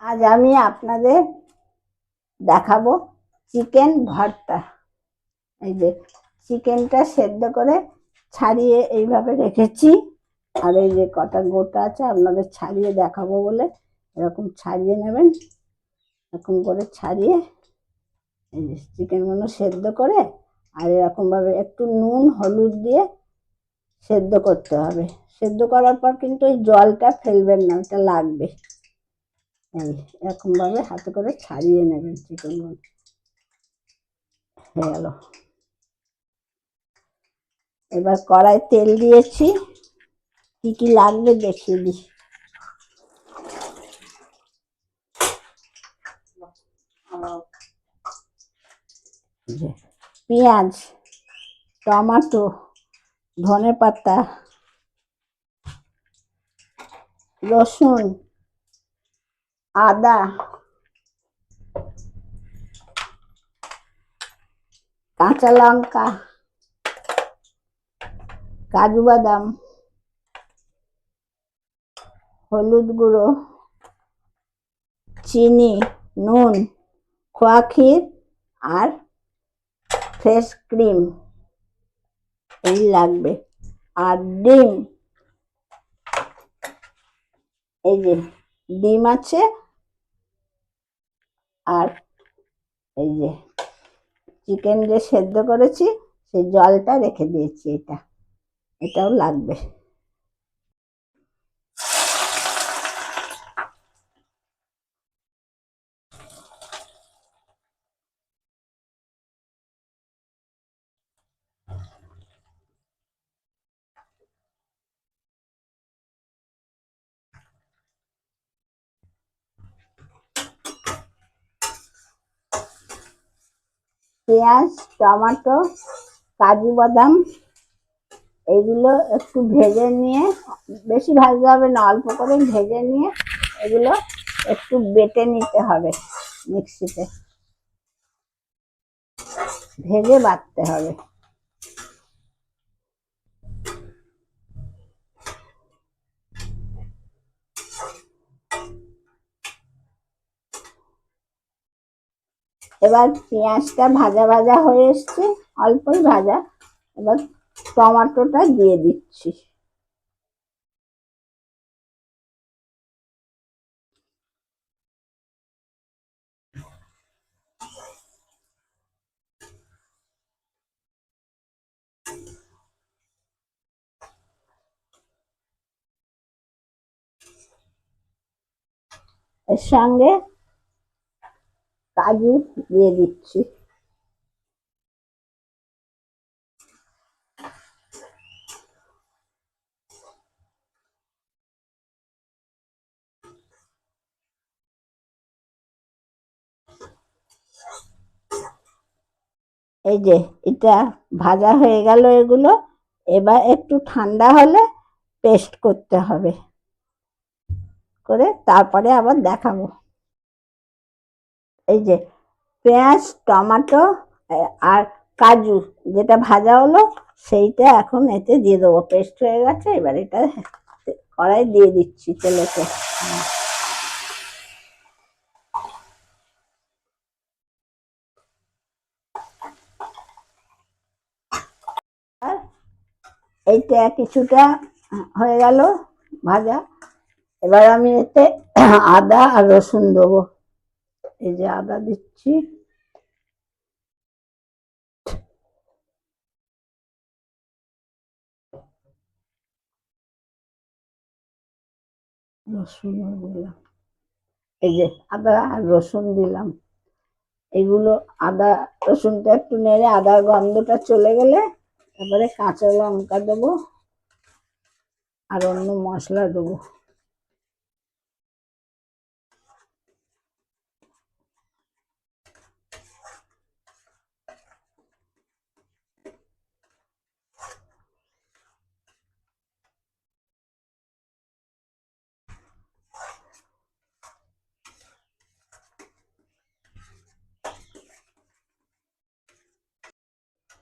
আজ আমি আপনাদের দেখাবো চিকেন ভর্তা। এই যে চিকেনটা সেদ্ধ করে ছাড়িয়ে এইভাবে রেখেছি, আর এই যে কটা গোটা আছে আপনাদের ছাড়িয়ে দেখাবো বলে এরকম ছাড়িয়ে নেবেন। এরকম করে ছাড়িয়ে এই যে চিকেনগুলো সেদ্ধ করে আর এরকম ভাবে একটু নুন হলুদ দিয়ে সেদ্ধ করতে হবে। সেদ্ধ করার পর কিন্তু এই জলটা ফেলবেন না, ওটা লাগবে। এই এরকম ভাবে হাতে করে ছাড়িয়ে নেবেন চিকেনগুলো। হয়ে গেল। এবার কড়াই তেল দিয়েছি, কি কি লাগবে দেখিয়ে দিই। পেঁয়াজ, টমেটো, ধনেপাতা, রসুন, আদা, কাঁচা লঙ্কা, কাজু বাদাম, হলুদ গুঁড়ো, চিনি, নুন, খোয়া ক্ষীর আর ফ্রেশ ক্রিম এই লাগবে। আর ডিম, এই যে ডিম আছে। আর এই যে চিকেন যে সেদ্ধ করেছি সেই জলটা রেখে দিয়েছি, এটাও লাগবে। পেঁয়াজ, টমেটো, কাজু বাদাম এগুলো একটু ভেজে নিয়ে, বেশি ভাজতে হবে না, অল্প করে ভেজে নিয়ে এগুলো একটু বেটে নিতে হবে মিক্সিতে, ভেজে বাটতে হবে। এবার পেঁয়াজটা ভাজা ভাজা হয়ে এসছে, অল্পই ভাজা। এবার টমেটোটা দিয়ে দিচ্ছি। এর সঙ্গে কাজু দিয়ে দিচ্ছি। এই যে এটা ভাজা হয়ে গেল এগুলো। এবার একটু ঠান্ডা হলে পেস্ট করতে হবে, করে তারপরে আবার দেখাবো। এই যে পেঁয়াজ, টমেটো আর কাজু যেটা ভাজা হলো সেইটা এখন এতে দিয়ে দেবো। পেস্ট হয়ে গেছে, এবার এটা কড়াই দিয়ে দিচ্ছি তেলেতে। আর এইটা কিছুটা হয়ে গেল ভাজা। এবার আমি এতে আদা আর রসুন দেবো। এই যে আদা দিচ্ছি, রসুনও দিলাম। এই যে আদা আর রসুন দিলাম। এগুলো আদা রসুনটা একটু নেড়ে আদার গন্ধটা চলে গেলে তারপরে কাঁচা লঙ্কা দেবো আর অন্য মশলা দেবো।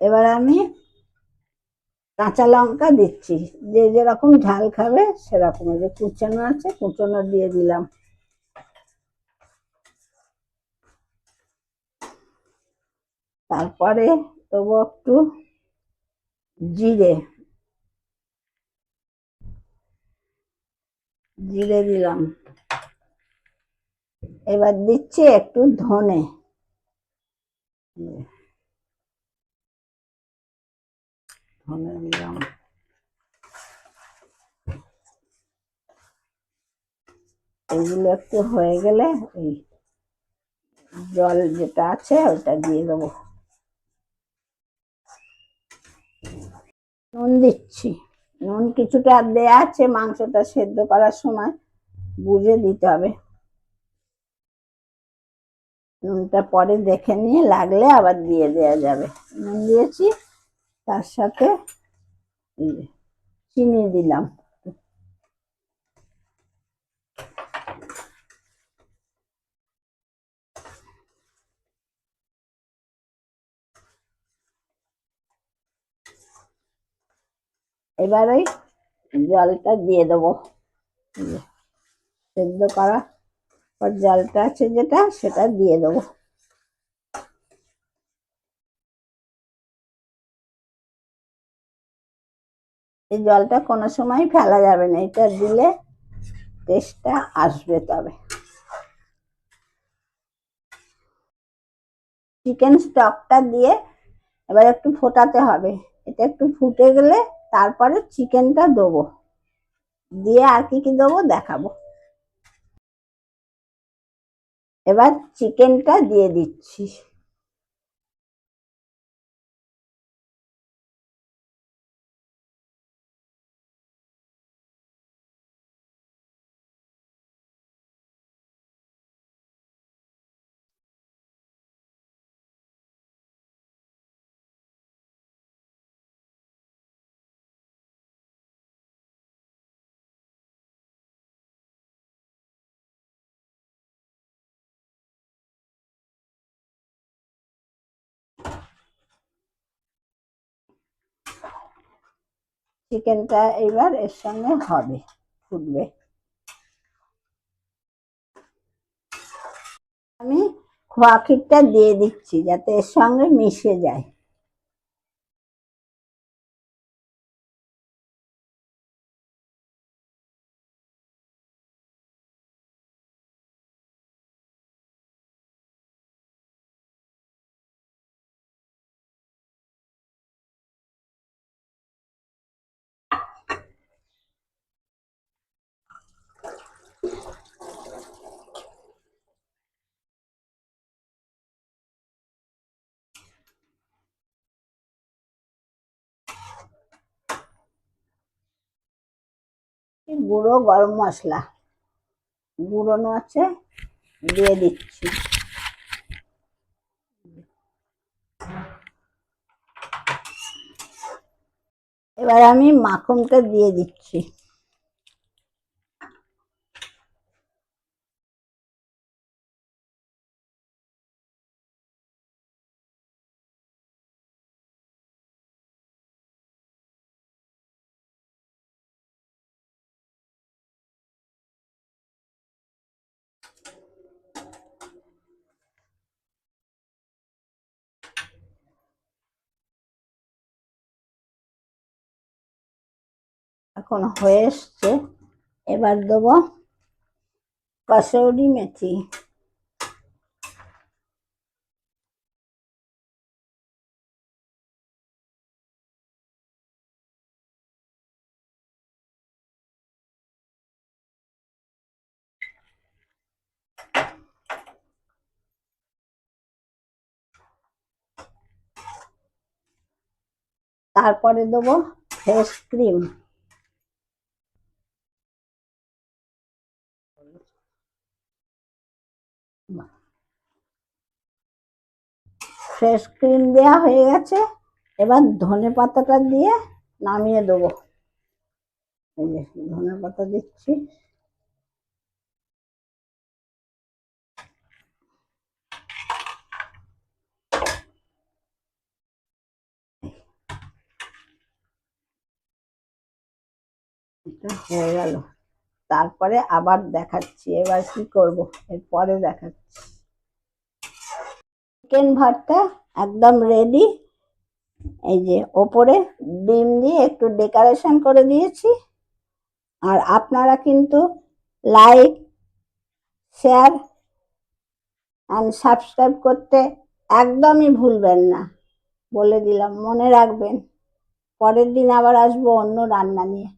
এবার আমি কাঁচা লঙ্কা দিচ্ছি, যে যেরকম ঝাল খাবে সেরকম। যে কুচানো আছে কুচানো দিয়ে দিলাম। তারপরে দেবো একটু জিরে, জিরে দিলাম। এবার দিচ্ছি একটু ধনে, ধনে দিলাম। এইগুলো একটু হয়ে গেলে ওই জল যেটা আছে ওটা দিয়ে দেবো। নুন দিচ্ছি, নুন কিছুটা দেয়া আছে, মাংসটা সেদ্ধ করার সময় বুঝে দিতে হবে। নুনটা পরে দেখে নিয়ে লাগলে আবার দিয়ে দেওয়া যাবে। নুন দিয়েছি, তার সাথে চিনি দিলাম। এবার ওই জলটা দিয়ে দেবো, সেদ্ধ করা পর জলটা আছে যেটা সেটা দিয়ে দেবো। এই জলটা কোনো সময় ফেলা যাবে না, এটা দিলে টেস্টটা আসবে। তবে চিকেন স্টকটা দিয়ে এবার একটু ফোটাতে হবে। এটা একটু ফুটে গেলে তারপরে চিকেনটা দেবো, দিয়ে আর কি কি দেবো দেখাবো। এবার চিকেনটা দিয়ে দিচ্ছি। চিকেনটা এবার এর সঙ্গে হবে, ফুটবে। আমি খোয়া ক্ষীরটা দিয়ে দিচ্ছি যাতে এর সঙ্গে মিশে যায়। গুঁড়ো গরম মশলা গুঁড়োনো আছে, দিয়ে দিচ্ছি। এবার আমি মাখনটা দিয়ে দিচ্ছি। এখন হয়ে এসছে, এবার দেবো কসৌরি মেথি। তারপরে দেবো ফ্রেশ ক্রিম। ফ্রেশ ক্রিম দেওয়া হয়ে গেছে, এবার ধনে পাতাটা দিয়ে নামিয়ে দেবো। এই যে ধনে পাতা দিচ্ছি। এটা হয়ে গেল, তারপরে আবার দেখাচ্ছি এবার কি করব, এরপরে দেখাচ্ছি। চিকেন ভর্তা একদম রেডি। এই যে ওপরে ডিম দিয়ে একটু ডেকোরেশন করে দিয়েছি। আর আপনারা কিন্তু লাইক, শেয়ার অ্যান্ড সাবস্ক্রাইব করতে একদমই ভুলবেন না, বলে দিলাম। মনে রাখবেন, পরের দিন আবার আসবো অন্য রান্না নিয়ে।